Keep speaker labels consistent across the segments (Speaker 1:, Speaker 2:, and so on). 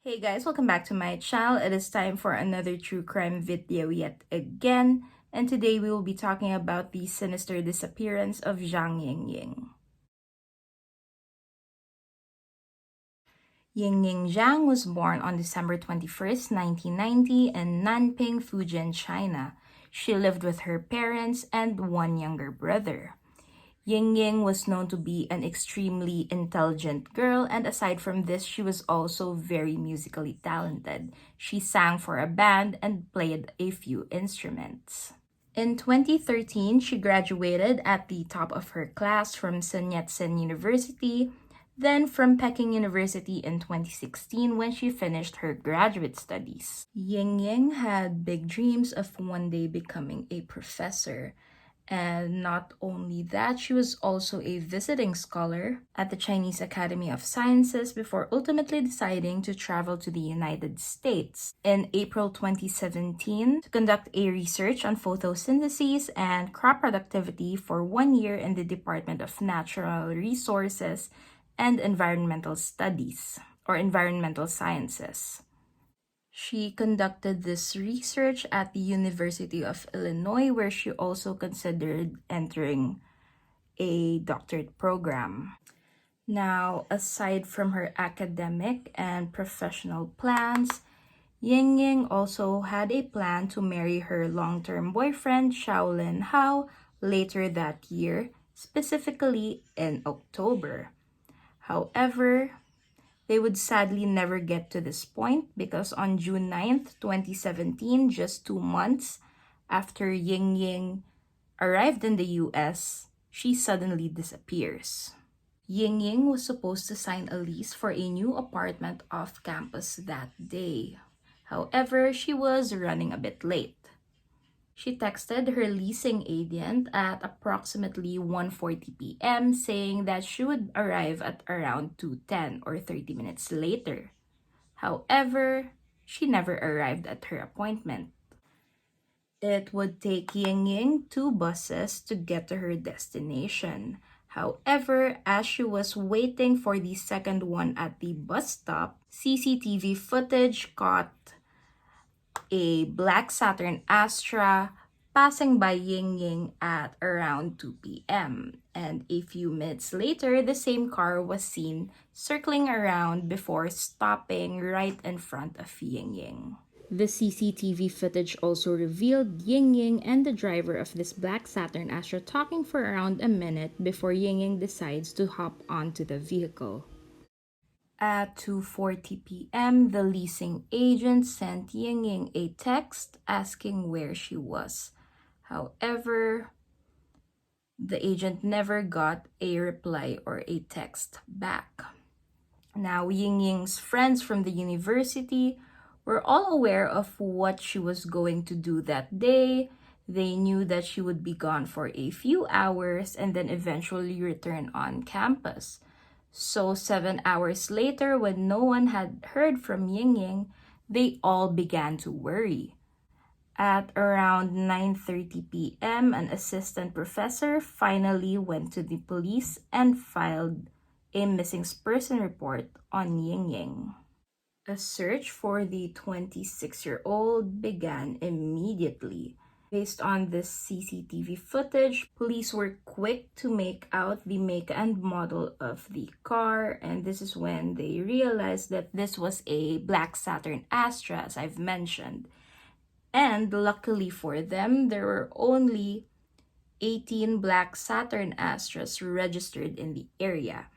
Speaker 1: Hey guys, welcome back to my channel. It is time for another true crime video yet again, and today we will be talking about the sinister disappearance of Zhang Yingying. Yingying Zhang was born on December 21st, 1990 in Nanping, Fujian, China. She lived with her parents and one younger brother. Yingying was known to be an extremely intelligent girl, and aside from this, she was also very musically talented. She sang for a band and played a few instruments. In 2013, she graduated at the top of her class from Sun Yat-sen University, then from Peking University in 2016 when she finished her graduate studies. Yingying had big dreams of one day becoming a professor. And not only that, she was also a visiting scholar at the Chinese Academy of Sciences before ultimately deciding to travel to the United States in April 2017 to conduct a research on photosynthesis and crop productivity for 1 year in the Department of Natural Resources and Environmental Studies, or Environmental Sciences. She conducted this research at the University of Illinois, where she also considered entering a doctorate program. Now, aside from her academic and professional plans, Yingying also had a plan to marry her long-term boyfriend, Shaolin Hao, later that year, specifically in October. However, they would sadly never get to this point because on June 9th, 2017, just 2 months after Yingying arrived in the US, she suddenly disappears. Yingying was supposed to sign a lease for a new apartment off campus that day. However, she was running a bit late. She texted her leasing agent at approximately 1:40 p.m. saying that she would arrive at around 2:10 or 30 minutes later. However, she never arrived at her appointment. It would take Yingying 2 buses to get to her destination. However, as she was waiting for the second one at the bus stop, CCTV footage caught a black Saturn Astra passing by Yingying at around 2 p.m. And a few minutes later, the same car was seen circling around before stopping right in front of Yingying. The CCTV footage also revealed Yingying and the driver of this black Saturn Astra talking for around a minute before Yingying decides to hop onto the vehicle. At 2:40 p.m., the leasing agent sent Yingying a text asking where she was. However, the agent never got a reply or a text back. Now, Yingying's friends from the university were all aware of what she was going to do that day. They knew that she would be gone for a few hours and then eventually return on campus. So 7 hours later, when no one had heard from Yingying, they all began to worry. At around 9:30 p.m., an assistant professor finally went to the police and filed a missing person report on Yingying. A search for the 26-year-old began immediately. Based on this CCTV footage, police were quick to make out the make and model of the car, and this is when they realized that this was a black Saturn Astra, as I've mentioned. And luckily for them, there were only 18 black Saturn Astras registered in the area.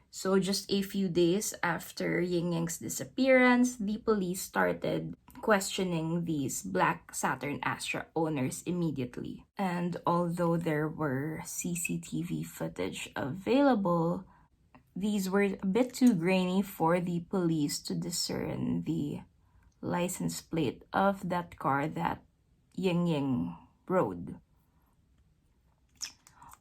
Speaker 1: So just a few days after Yingying's disappearance, the police started questioning these black Saturn Astra owners immediately. And although there were CCTV footage available, these were a bit too grainy for the police to discern the license plate of that car that Yingying rode.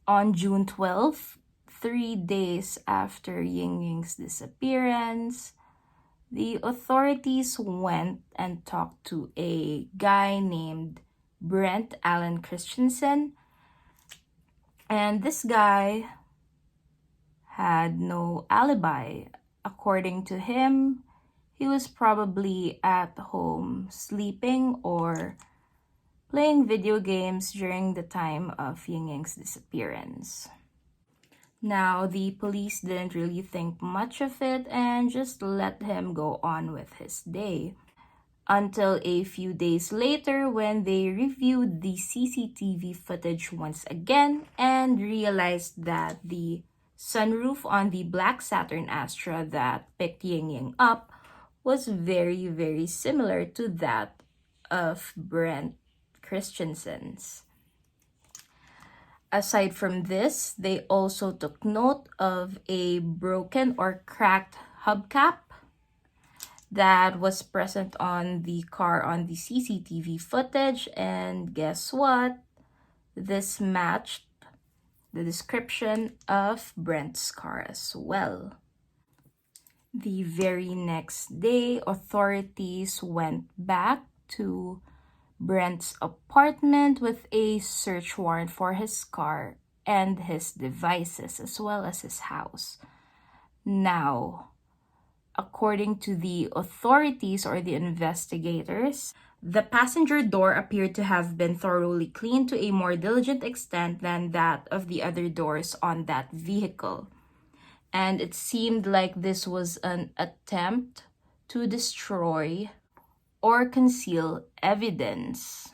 Speaker 1: On June 12th, 3 days after Yingying's disappearance, the authorities went and talked to a guy named Brendt Christensen. And this guy had no alibi. According to him, he was probably at home sleeping or playing video games during the time of Yingying's disappearance. Now, the police didn't really think much of it and just let him go on with his day. Until a few days later when they reviewed the CCTV footage once again and realized that the sunroof on the black Saturn Astra that picked Yingying up was very, very similar to that of Brendt Christensen's. Aside from this, they also took note of a broken or cracked hubcap that was present on the car on the CCTV footage, and guess what? This matched the description of Brent's car as well. The very next day, authorities went back to Brent's apartment with a search warrant for his car and his devices, as well as his house. Now, according to the authorities or the investigators, the passenger door appeared to have been thoroughly cleaned to a more diligent extent than that of the other doors on that vehicle. And it seemed like this was an attempt to destroy or conceal evidence.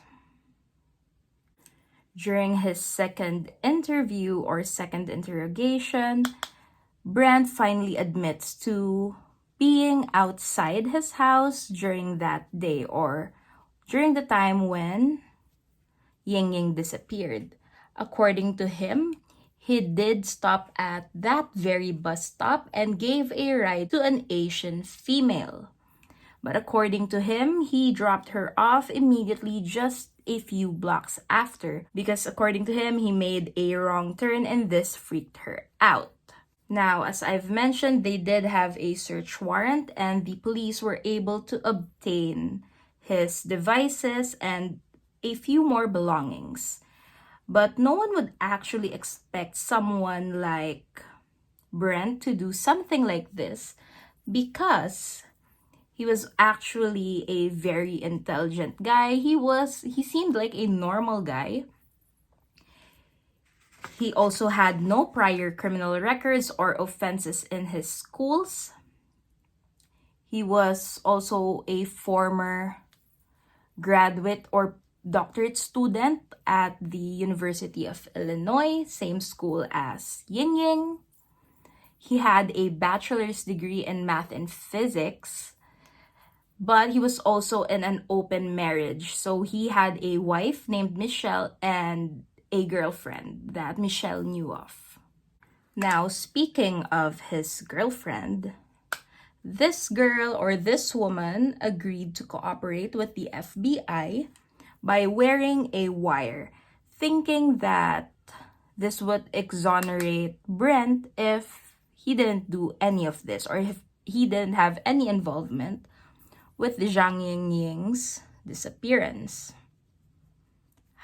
Speaker 1: During his second interview or second interrogation, Brendt finally admits to being outside his house during that day or during the time when Yingying disappeared. According to him, he did stop at that very bus stop and gave a ride to an Asian female. But according to him, he dropped her off immediately just a few blocks after because according to him, he made a wrong turn and this freaked her out. Now, as I've mentioned, they did have a search warrant and the police were able to obtain his devices and a few more belongings. But no one would actually expect someone like Brendt to do something like this because he was actually a very intelligent guy. He seemed like a normal guy. He also had no prior criminal records or offenses in his schools. He was also a former graduate or doctorate student at the University of Illinois, same school as Yingying. He had a bachelor's degree in math and physics, but he was also in an open marriage. So he had a wife named Michelle and a girlfriend that Michelle knew of. Now, speaking of his girlfriend, this girl or this woman agreed to cooperate with the FBI by wearing a wire, thinking that this would exonerate Brendt if he didn't do any of this or if he didn't have any involvement with Zhang Yingying's disappearance.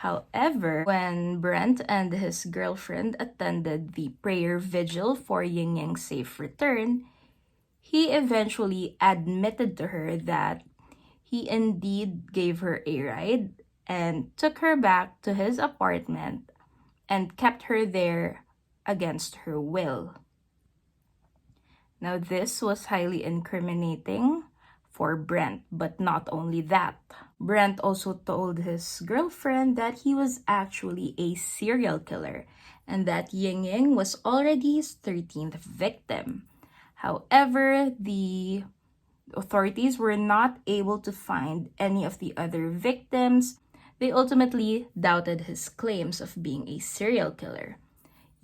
Speaker 1: However, when Brendt and his girlfriend attended the prayer vigil for Yingying's safe return, he eventually admitted to her that he indeed gave her a ride and took her back to his apartment and kept her there against her will. Now, this was highly incriminating for Brendt, but not only that. Brendt also told his girlfriend that he was actually a serial killer and that Yingying was already his 13th victim. However, the authorities were not able to find any of the other victims. They ultimately doubted his claims of being a serial killer.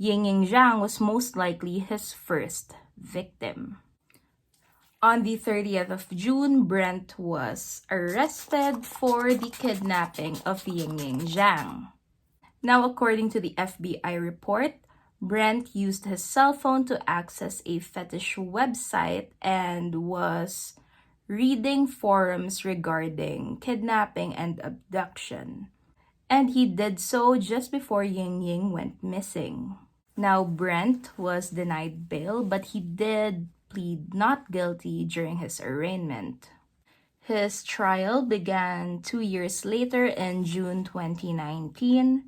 Speaker 1: Yingying Zhang was most likely his first victim. On the 30th of June, Brendt was arrested for the kidnapping of Yingying Zhang. Now, according to the FBI report, Brendt used his cell phone to access a fetish website and was reading forums regarding kidnapping and abduction. And he did so just before Yingying went missing. Now, Brendt was denied bail, but he did plead not guilty during his arraignment. His trial began 2 years later in June 2019.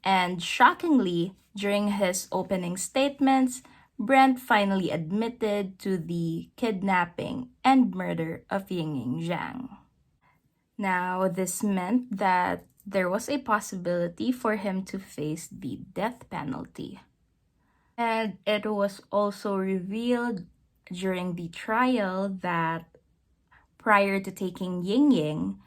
Speaker 1: And shockingly, during his opening statements, Brendt finally admitted to the kidnapping and murder of Yingying Zhang. Now, this meant that there was a possibility for him to face the death penalty. And it was also revealed during the trial that prior to taking Yingying,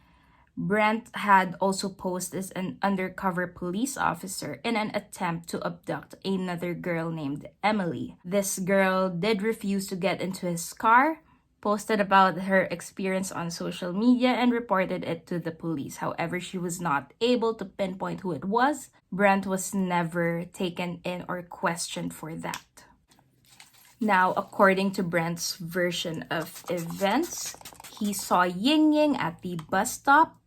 Speaker 1: Brendt had also posed as an undercover police officer in an attempt to abduct another girl named Emily. This girl did refuse to get into his car, posted about her experience on social media, and reported it to the police. However, she was not able to pinpoint who it was. Brendt was never taken in or questioned for that. Now, according to Brendt's version of events, he saw Yingying at the bus stop,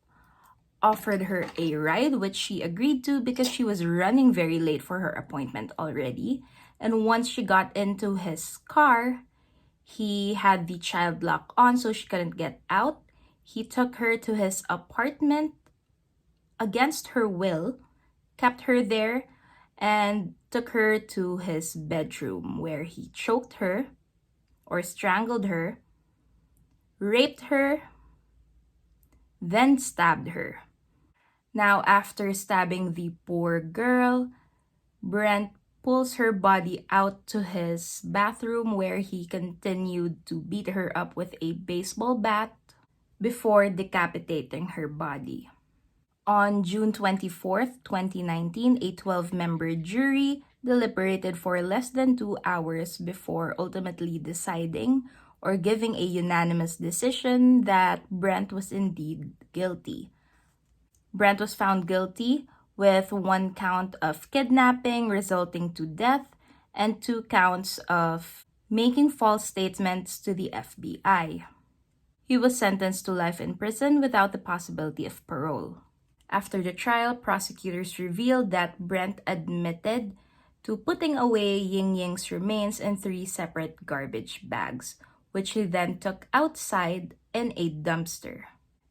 Speaker 1: offered her a ride, which she agreed to because she was running very late for her appointment already. And once she got into his car, he had the child lock on so she couldn't get out. He took her to his apartment against her will, kept her there, and took her to his bedroom where he choked her or strangled her, raped her, then stabbed her. Now, after stabbing the poor girl, Brendt pulls her body out to his bathroom where he continued to beat her up with a baseball bat before decapitating her body. On June 24th, 2019, a 12-member jury deliberated for less than 2 hours before ultimately deciding or giving a unanimous decision that Brendt was indeed guilty. Brendt was found guilty with 1 count of kidnapping resulting to death and 2 counts of making false statements to the FBI. He was sentenced to life in prison without the possibility of parole. After the trial, prosecutors revealed that Brendt admitted to putting away Yingying's remains in 3 separate garbage bags, which he then took outside in a dumpster.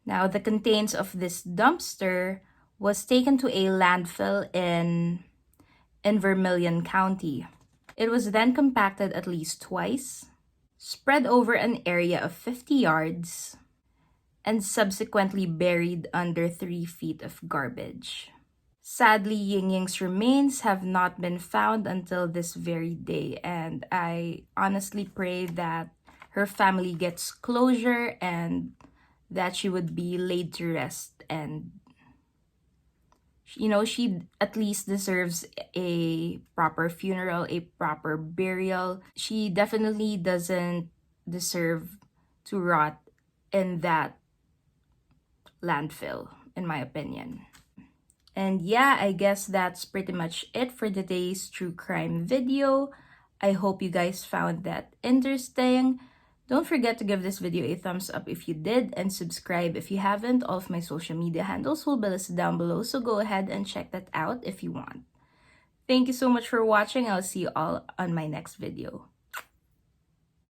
Speaker 1: Now, the contents of this dumpster was taken to a landfill in Vermilion County. It was then compacted at least twice, spread over an area of 50 yards, and subsequently buried under 3 feet of garbage. Sadly, Yingying's remains have not been found until this very day, and I honestly pray that her family gets closure and that she would be laid to rest, and she at least deserves a proper funeral, a proper burial. She definitely doesn't deserve to rot in that landfill, in my opinion. And yeah, I guess that's pretty much it for today's true crime video. I hope you guys found that interesting. Don't forget to give this video a thumbs up if you did, and subscribe if you haven't. All of my social media handles will be listed down below, so go ahead and check that out if you want. Thank you so much for watching. I'll see you all on my next video.